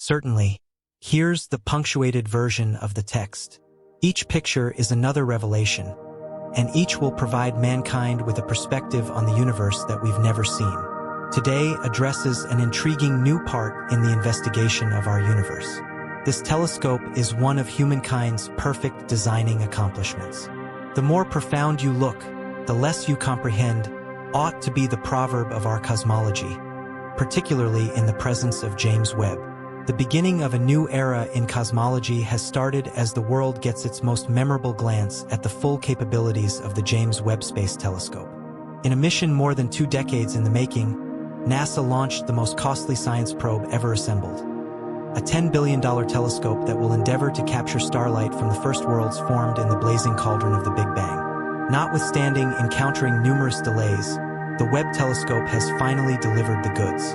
Certainly. Here's the punctuated version of the text. Each picture is another revelation, and each will provide mankind with a perspective on the universe that we've never seen. Today addresses an intriguing new part in the investigation of our universe. This telescope is one of humankind's perfect designing accomplishments. The more profound you look, the less you comprehend, ought to be the proverb of our cosmology, particularly in the presence of James Webb. The beginning of a new era in cosmology has started as the world gets its most memorable glance at the full capabilities of the James Webb Space Telescope. In a mission more than 2 decades in the making, NASA launched the most costly science probe ever assembled. A $10 billion telescope that will endeavor to capture starlight from the first worlds formed in the blazing cauldron of the Big Bang. Notwithstanding encountering numerous delays, the Webb telescope has finally delivered the goods.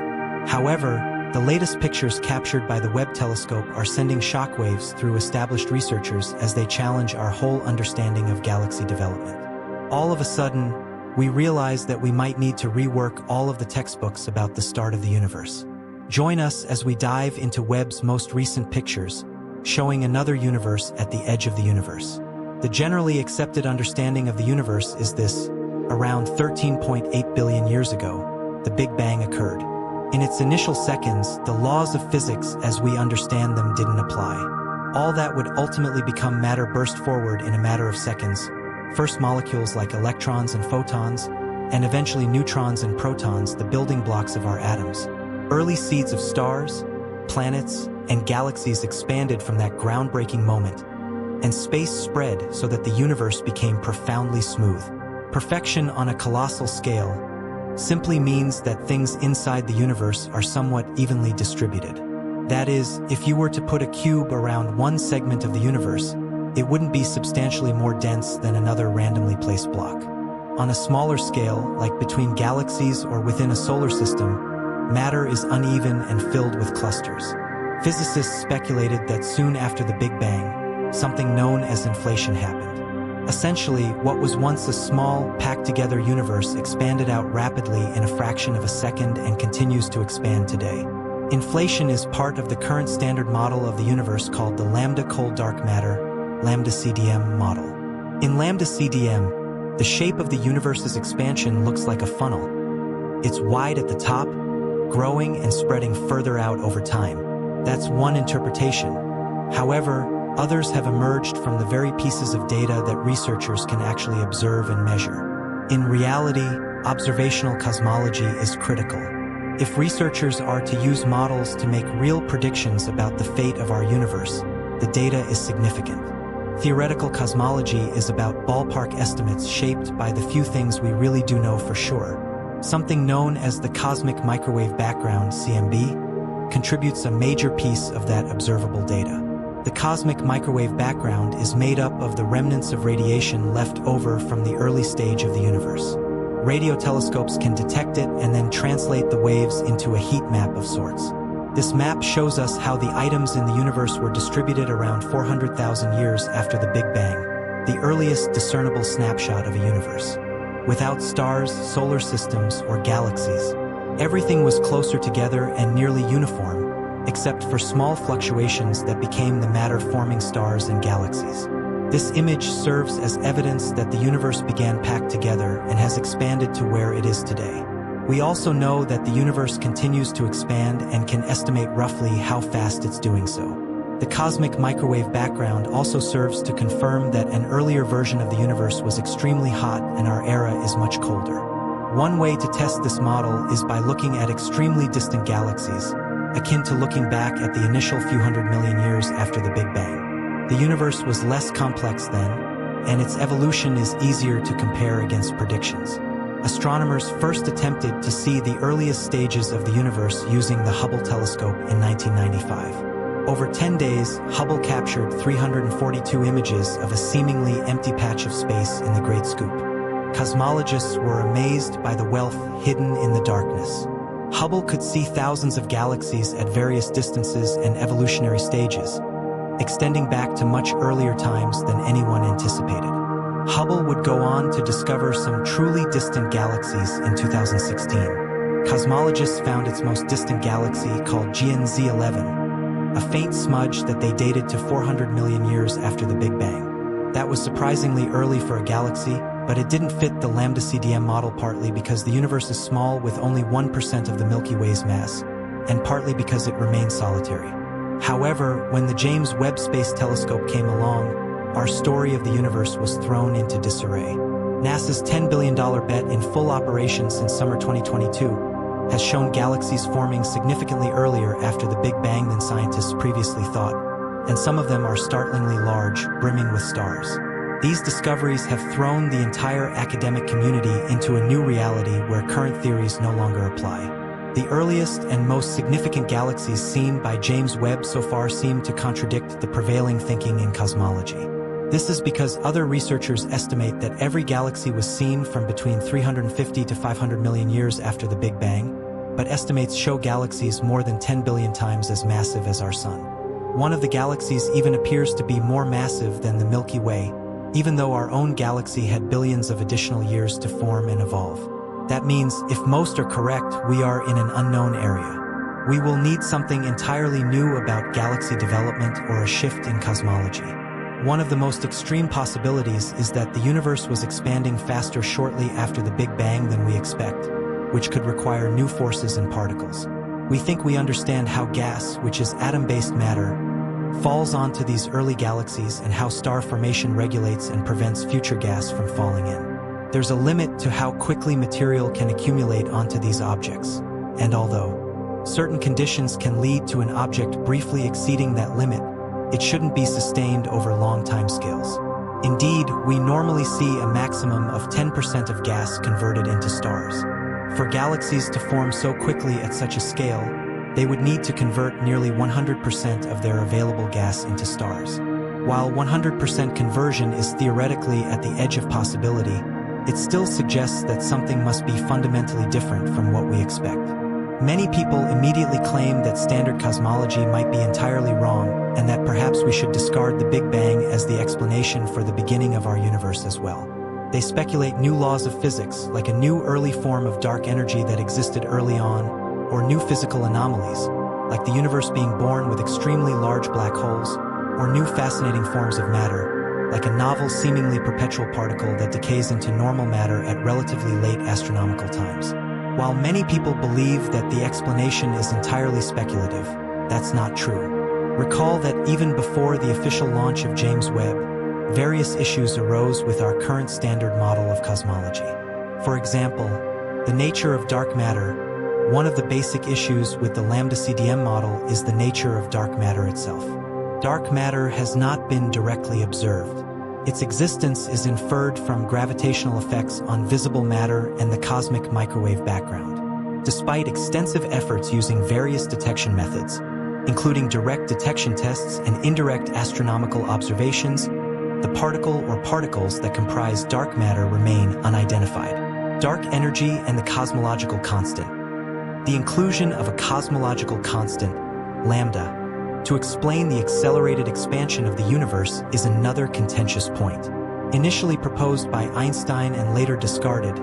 However, the latest pictures captured by the Webb telescope are sending shockwaves through established researchers as they challenge our whole understanding of galaxy development. All of a sudden, we realize that we might need to rework all of the textbooks about the start of the universe. Join us as we dive into Webb's most recent pictures, showing another universe at the edge of the universe. The generally accepted understanding of the universe is this: around 13.8 billion years ago, the Big Bang occurred. In its initial seconds, the laws of physics as we understand them didn't apply. All that would ultimately become matter burst forward in a matter of seconds. First molecules like electrons and photons, and eventually neutrons and protons, the building blocks of our atoms. Early seeds of stars, planets, and galaxies expanded from that groundbreaking moment, and space spread so that the universe became profoundly smooth. Perfection on a colossal scale simply means that things inside the universe are somewhat evenly distributed. That is, if you were to put a cube around one segment of the universe, it wouldn't be substantially more dense than another randomly placed block. On a smaller scale, like between galaxies or within a solar system, matter is uneven and filled with clusters. Physicists speculated that soon after the Big Bang, something known as inflation happened. Essentially, what was once a small, packed-together universe expanded out rapidly in a fraction of a second and continues to expand today. Inflation is part of the current standard model of the universe called the lambda cold dark matter, lambda CDM model. In lambda CDM, the shape of the universe's expansion looks like a funnel. It's wide at the top, growing and spreading further out over time. That's one interpretation. However, others have emerged from the very pieces of data that researchers can actually observe and measure. In reality, observational cosmology is critical. If researchers are to use models to make real predictions about the fate of our universe, the data is significant. Theoretical cosmology is about ballpark estimates shaped by the few things we really do know for sure. Something known as the cosmic microwave background, CMB, contributes a major piece of that observable data. The cosmic microwave background is made up of the remnants of radiation left over from the early stage of the universe. Radio telescopes can detect it and then translate the waves into a heat map of sorts. This map shows us how the items in the universe were distributed around 400,000 years after the Big Bang, the earliest discernible snapshot of a universe. Without stars, solar systems, or galaxies, everything was closer together and nearly uniform, except for small fluctuations that became the matter-forming stars and galaxies. This image serves as evidence that the universe began packed together and has expanded to where it is today. We also know that the universe continues to expand and can estimate roughly how fast it's doing so. The cosmic microwave background also serves to confirm that an earlier version of the universe was extremely hot and our era is much colder. One way to test this model is by looking at extremely distant galaxies, akin to looking back at the initial few hundred million years after the Big Bang. The universe was less complex then, and its evolution is easier to compare against predictions. Astronomers first attempted to see the earliest stages of the universe using the Hubble telescope in 1995. Over 10 days, Hubble captured 342 images of a seemingly empty patch of space in the Great Scoop. Cosmologists were amazed by the wealth hidden in the darkness. Hubble could see thousands of galaxies at various distances and evolutionary stages, extending back to much earlier times than anyone anticipated. Hubble would go on to discover some truly distant galaxies in 2016. Cosmologists found its most distant galaxy, called GN Z11, a faint smudge that they dated to 400 million years after the Big Bang. That was surprisingly early for a galaxy, but it didn't fit the Lambda CDM model, partly because the universe is small with only 1% of the Milky Way's mass, and partly because it remains solitary. However, when the James Webb Space Telescope came along, our story of the universe was thrown into disarray. NASA's $10 billion bet, in full operation since summer 2022, has shown galaxies forming significantly earlier after the Big Bang than scientists previously thought, and some of them are startlingly large, brimming with stars. These discoveries have thrown the entire academic community into a new reality where current theories no longer apply. The earliest and most significant galaxies seen by James Webb so far seem to contradict the prevailing thinking in cosmology. This is because other researchers estimate that every galaxy was seen from between 350 to 500 million years after the Big Bang, but estimates show galaxies more than 10 billion times as massive as our Sun. One of the galaxies even appears to be more massive than the Milky Way, even though our own galaxy had billions of additional years to form and evolve. That means, if most are correct, we are in an unknown area. We will need something entirely new about galaxy development or a shift in cosmology. One of the most extreme possibilities is that the universe was expanding faster shortly after the Big Bang than we expect, which could require new forces and particles. We think we understand how gas, which is atom-based matter, falls onto these early galaxies and how star formation regulates and prevents future gas from falling in. There's a limit to how quickly material can accumulate onto these objects, and although certain conditions can lead to an object briefly exceeding that limit, it shouldn't be sustained over long timescales. Indeed, we normally see a maximum of 10% of gas converted into stars. For galaxies to form so quickly at such a scale, they would need to convert nearly 100% of their available gas into stars. While 100% conversion is theoretically at the edge of possibility, it still suggests that something must be fundamentally different from what we expect. Many people immediately claim that standard cosmology might be entirely wrong, and that perhaps we should discard the Big Bang as the explanation for the beginning of our universe as well. They speculate new laws of physics, like a new early form of dark energy that existed early on, or new physical anomalies, like the universe being born with extremely large black holes, or new fascinating forms of matter, like a novel seemingly perpetual particle that decays into normal matter at relatively late astronomical times. While many people believe that the explanation is entirely speculative, that's not true. Recall that even before the official launch of James Webb, various issues arose with our current standard model of cosmology. For example, the nature of dark matter. One of the basic issues with the Lambda CDM model is the nature of dark matter itself. Dark matter has not been directly observed. Its existence is inferred from gravitational effects on visible matter and the cosmic microwave background. Despite extensive efforts using various detection methods, including direct detection tests and indirect astronomical observations, the particle or particles that comprise dark matter remain unidentified. Dark energy and the cosmological constant. The inclusion of a cosmological constant, lambda, to explain the accelerated expansion of the universe is another contentious point. Initially proposed by Einstein and later discarded,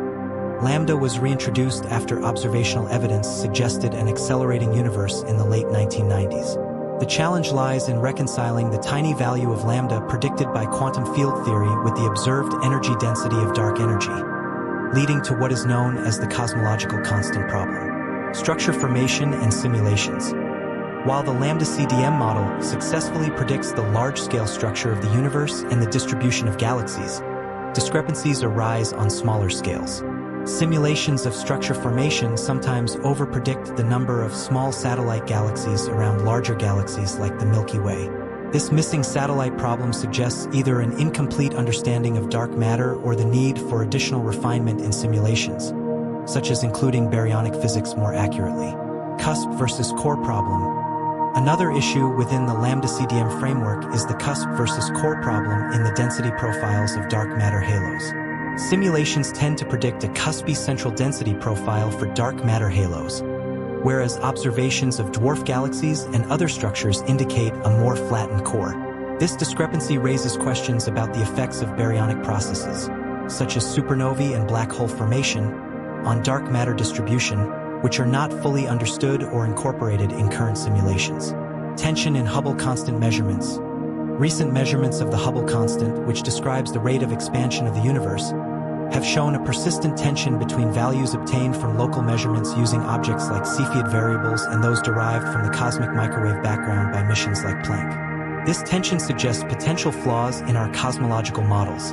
lambda was reintroduced after observational evidence suggested an accelerating universe in the late 1990s. The challenge lies in reconciling the tiny value of lambda predicted by quantum field theory with the observed energy density of dark energy, leading to what is known as the cosmological constant problem. Structure formation and simulations. While the Lambda CDM model successfully predicts the large-scale structure of the universe and the distribution of galaxies, discrepancies arise on smaller scales. Simulations of structure formation sometimes overpredict the number of small satellite galaxies around larger galaxies like the Milky Way. This missing satellite problem suggests either an incomplete understanding of dark matter or the need for additional refinement in simulations, such as including baryonic physics more accurately. Cusp versus core problem. Another issue within the Lambda CDM framework is the cusp versus core problem in the density profiles of dark matter halos. Simulations tend to predict a cuspy central density profile for dark matter halos, whereas observations of dwarf galaxies and other structures indicate a more flattened core. This discrepancy raises questions about the effects of baryonic processes, such as supernovae and black hole formation, on dark matter distribution, which are not fully understood or incorporated in current simulations. Tension in Hubble constant measurements. Recent measurements of the Hubble constant, which describes the rate of expansion of the universe, have shown a persistent tension between values obtained from local measurements using objects like Cepheid variables and those derived from the cosmic microwave background by missions like Planck. This tension suggests potential flaws in our cosmological models,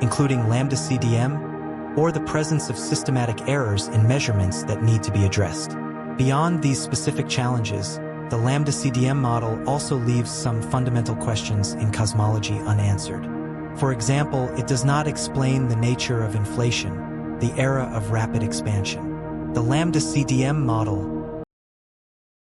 including lambda CDM, or the presence of systematic errors in measurements that need to be addressed. Beyond these specific challenges, the lambda CDM model also leaves some fundamental questions in cosmology unanswered. For example, it does not explain the nature of inflation, the era of rapid expansion. The lambda CDM model